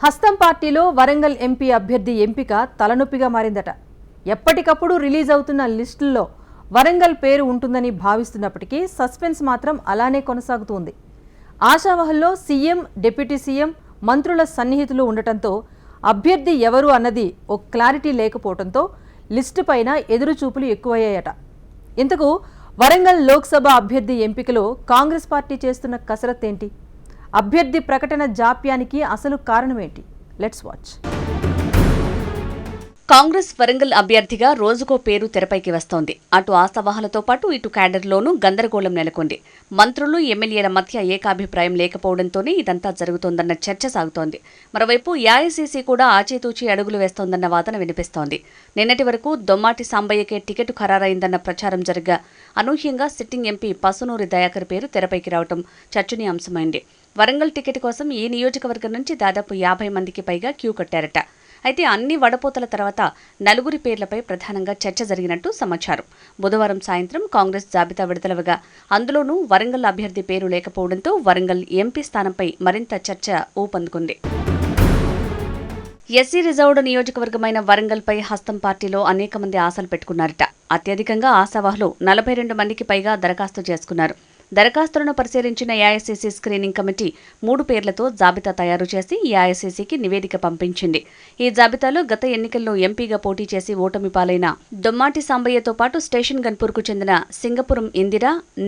హస్తం పార్టీలో వరంగల్ ఎంపీ అభ్యర్థి ఎంపిక తలనొప్పిగా మారిందట. ఎప్పటికప్పుడు రిలీజ్ అవుతున్న లిస్టుల్లో వరంగల్ పేరు ఉంటుందని భావిస్తున్నప్పటికీ సస్పెన్స్ మాత్రం అలానే కొనసాగుతోంది. ఆశావహంలో సీఎం, డిప్యూటీ సీఎం, మంత్రుల సన్నిహితులు ఉండటంతో అభ్యర్థి ఎవరు అన్నది ఒక క్లారిటీ లేకపోవడంతో లిస్టు పైన ఎదురుచూపులు ఎక్కువయ్యాయట. ఇంతకు వరంగల్ లోక్సభ అభ్యర్థి ఎంపికలో కాంగ్రెస్ పార్టీ చేస్తున్న కసరత్ ఏంటి? అభ్యర్థి ప్రకటన జాప్యానికి అసలు కారణమేంటి? Let's watch. కాంగ్రెస్ వరంగల్ అభ్యర్థిగా రోజుకో పేరు తెరపైకి వస్తోంది. అటు ఆశావాహలతో పాటు ఇటు క్యాడర్లోనూ గందరగోళం నెలకొంది. మంత్రులు, ఎమ్మెల్యేల మధ్య ఏకాభిప్రాయం లేకపోవడంతోనే ఇదంతా జరుగుతోందన్న చర్చ సాగుతోంది. మరోవైపు ఏఐసీసీ కూడా ఆచితూచి అడుగులు వేస్తోందన్న వాదన వినిపిస్తోంది. నిన్నటి వరకు దొమ్మాటి సాంబయ్యకే టికెట్ ఖరారైందన్న ప్రచారం జరగ్గా అనూహ్యంగా సిట్టింగ్ ఎంపీ పసునూరి దయాకర్ పేరు తెరపైకి రావడం చర్చనీయాంశమైంది. వరంగల్ టికెట్ కోసం ఈ నియోజకవర్గం నుంచి దాదాపు 50 మందికి పైగా క్యూ కట్టారట. అయితే అన్ని వడపోతల తర్వాత 4 పేర్లపై ప్రధానంగా చర్చ జరిగినట్టు సమాచారం. బుధవారం సాయంత్రం కాంగ్రెస్ జాబితా విడుదలవగా అందులోనూ వరంగల్ అభ్యర్థి పేరు లేకపోవడంతో వరంగల్ ఎంపీ స్థానంపై మరింత చర్చ ఊపందుకుంది. ఎస్సీ రిజర్వ్డ్ నియోజకవర్గమైన వరంగల్పై హస్తం పార్టీలో అనేక మంది ఆశలు పెట్టుకున్నారట. అత్యధికంగా ఆశావాహులు 42 మందికి పైగా దరఖాస్తు చేసుకున్నారు. దరఖాస్తులను పరిశీలించిన ఏఐసీసీ స్క్రీనింగ్ కమిటీ 3 పేర్లతో జాబితా తయారు చేసి ఏఐసీసీకి నివేదిక పంపించింది. ఈ జాబితాలో గత ఎన్నికల్లో ఎంపీగా పోటీ చేసి ఓటమి పాలైన దొమ్మాటి సాంబయ్యతో పాటు స్టేషన్ గన్పూర్కు చెందిన సింగపురం ఇందిర,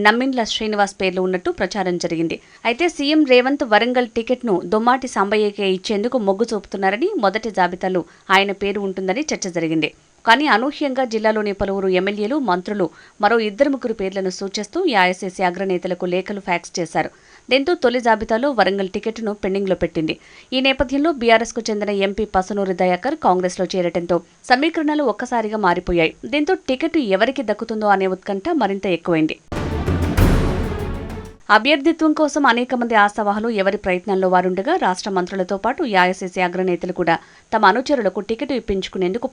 నమ్మిండ్ల శ్రీనివాస్ పేర్లు ఉన్నట్టు ప్రచారం జరిగింది. అయితే సీఎం రేవంత్ వరంగల్ టికెట్ను దొమ్మాటి సాంబయ్యకే ఇచ్చేందుకు మొగ్గు చూపుతున్నారని, మొదటి జాబితాలో ఆయన పేరు ఉంటుందని చర్చ జరిగింది. కానీ అనూహ్యంగా జిల్లాలోని పలువురు ఎమ్మెల్యేలు, మంత్రులు మరో 2-3 పేర్లను సూచిస్తూ ఏఐసీసీ అగ్రనేతలకు లేఖలు ఫ్యాక్స్ చేశారు. దీంతో తొలి జాబితాలో వరంగల్ టికెట్ను పెండింగ్లో పెట్టింది. ఈ నేపథ్యంలో బీఆర్ఎస్కు చెందిన ఎంపీ పసునూరి దయాకర్ కాంగ్రెస్లో చేరటంతో సమీకరణలు ఒక్కసారిగా మారిపోయాయి. దీంతో టికెట్ ఎవరికి దక్కుతుందో అనే ఉత్కంఠ మరింత ఎక్కువైంది. అభ్యర్థిత్వం కోసం అనేక మంది ఆశావాహులు ఎవరి ప్రయత్నాల్లో వారుండగా రాష్ట్ర మంత్రులతో పాటు ఏఐసీసీ అగ్రనేతలు కూడా తమ అనుచరులకు టికెట్ ఇప్పించుకునేందుకు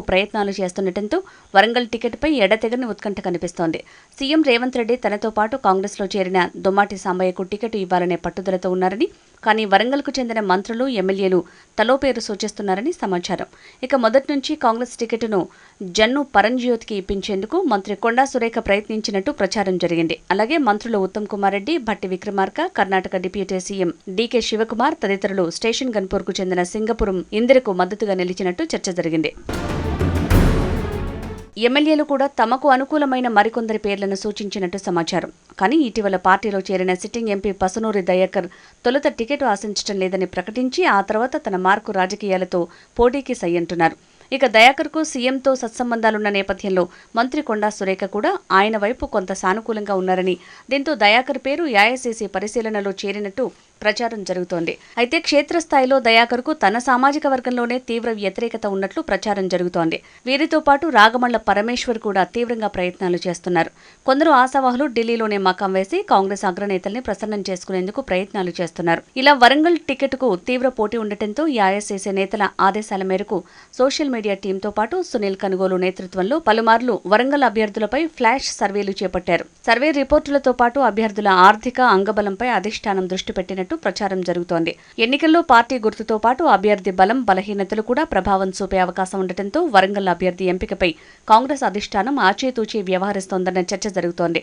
ప్రయత్నాలు చేస్తుండటంతో వరంగల్ టికెట్పై ఎడతెగని ఉత్కంఠ కనిపిస్తోంది. సీఎం రేవంత్ రెడ్డి తనతో పాటు కాంగ్రెస్లో చేరిన దొమ్మాటి సాంబయ్యకు టికెట్ ఇవ్వాలనే పట్టుదలతో ఉన్నారని, కానీ వరంగల్కు చెందిన మంత్రులు, ఎమ్మెల్యేలు తలో పేరు సూచిస్తున్నారని సమాచారం. ఇక మొదటి నుంచి కాంగ్రెస్ టికెట్ను జన్ను పరంజ్యోతికి ఇప్పించేందుకు మంత్రి కొండా సురేఖ ప్రయత్నించినట్టు ప్రచారం జరిగింది. అలాగే మంత్రులు ఉత్తమ్ కుమార్ రెడ్డి, భట్టి విక్రమార్క, కర్ణాటక డిప్యూటీ సీఎం డీకే శివకుమార్ తదితరులు స్టేషన్ గన్పూర్కు చెందిన సింగపురం ఇందిరకు మద్దతుగా నిలిచినట్టు చర్చ జరిగింది. ఎమ్మెల్యేలు కూడా తమకు అనుకూలమైన మరికొందరి పేర్లను సూచించినట్టు సమాచారం. కానీ ఇటీవల పార్టీలో చేరిన సిట్టింగ్ ఎంపీ పసునూరి దయాకర్ తొలుత టికెట్ ఆశించడం లేదని ప్రకటించి ఆ తర్వాత తన మార్కు రాజకీయాలతో పోటీకి సై అంటున్నారు. ఇక దయాకర్కు సీఎంతో సత్సంబంధాలున్న నేపథ్యంలో మంత్రి కొండా సురేఖ కూడా ఆయన వైపు కొంత సానుకూలంగా ఉన్నారని, దీంతో దయాకర్ పేరు ఏఐసీసీ పరిశీలనలో చేరినట్టు ప్రచారం జరుగుతోంది. అయితే క్షేత్రస్థాయిలో దయాకర్కు తన సామాజిక వర్గంలోనే తీవ్ర వ్యతిరేకత ఉన్నట్లు ప్రచారం జరుగుతోంది. వీరితో పాటు రాగమళ్ల పరమేశ్వర్ కూడా తీవ్రంగా ప్రయత్నాలు చేస్తున్నారు. కొందరు ఆశావాహులు ఢిల్లీలోనే మకాం వేసి కాంగ్రెస్ అగ్రనేతల్ని ప్రసన్నం చేసుకునేందుకు ప్రయత్నాలు చేస్తున్నారు. ఇలా వరంగల్ టికెట్కు తీవ్ర పోటీ ఉండటంతో ఏఐసీసీ నేతల ఆదేశాల మేరకు సోషల్ మీడియా టీంతో పాటు సునీల్ కనుగోలు నేతృత్వంలో పలుమార్లు వరంగల్ అభ్యర్థులపై ఫ్లాష్ సర్వేలు చేపట్టారు. సర్వే రిపోర్టులతో పాటు అభ్యర్థుల ఆర్థిక అంగబలంపై అధిష్టానం దృష్టి పెట్టినట్టు ప్రచారం జరుగుతోంది. ఎన్నికల్లో పార్టీ గుర్తుతో పాటు అభ్యర్థి బలం, బలహీనతలు కూడా ప్రభావం చూపే అవకాశం ఉండటంతో వరంగల్ అభ్యర్థి ఎంపికపై కాంగ్రెస్ అధిష్టానం ఆచితూచి వ్యవహరిస్తోందన్న చర్చ జరుగుతోంది.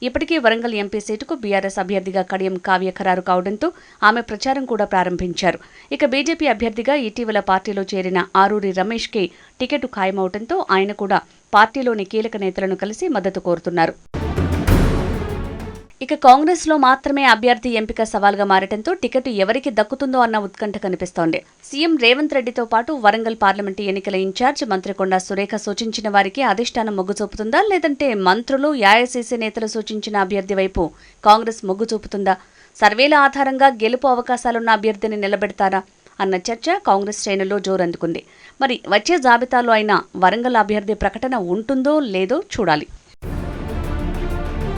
ఇప్పటికీ వరంగల్ ఎంపీ సీటుకు బీఆర్ఎస్ అభ్యర్థిగా కడియం కావ్య ఖరారు కావడంతో ఆమె ప్రచారం కూడా ప్రారంభించారు. ఇక బీజేపీ అభ్యర్థిగా ఇటీవల పార్టీలో చేరిన ఆరూరి రమేష్కి టికెట్ ఖాయమవడంతో ఆయన కూడా పార్టీలోని కీలక నేతలను కలిసి మద్దతు కోరుతున్నారు. ఇక కాంగ్రెస్లో మాత్రమే అభ్యర్థి ఎంపిక సవాల్గా మారటంతో టికెట్ ఎవరికి దక్కుతుందో అన్న ఉత్కంఠ కనిపిస్తోంది. సీఎం రేవంత్ రెడ్డితో పాటు వరంగల్ పార్లమెంటు ఎన్నికల ఇన్ఛార్జ్ మంత్రి కొండా సురేఖ సూచించిన వారికి అధిష్టానం మొగ్గు చూపుతుందా, లేదంటే మంత్రులు, ఏఐసీసీ నేతలు సూచించిన అభ్యర్థి వైపు కాంగ్రెస్ మొగ్గు చూపుతుందా? సర్వేల ఆధారంగా గెలుపు అవకాశాలున్న అభ్యర్థిని నిలబెడతారా అన్న చర్చ కాంగ్రెస్ శ్రేణుల్లో జోరందుకుంది. మరి వచ్చే జాబితాలో అయినా వరంగల్ అభ్యర్థి ప్రకటన ఉంటుందో లేదో చూడాలి.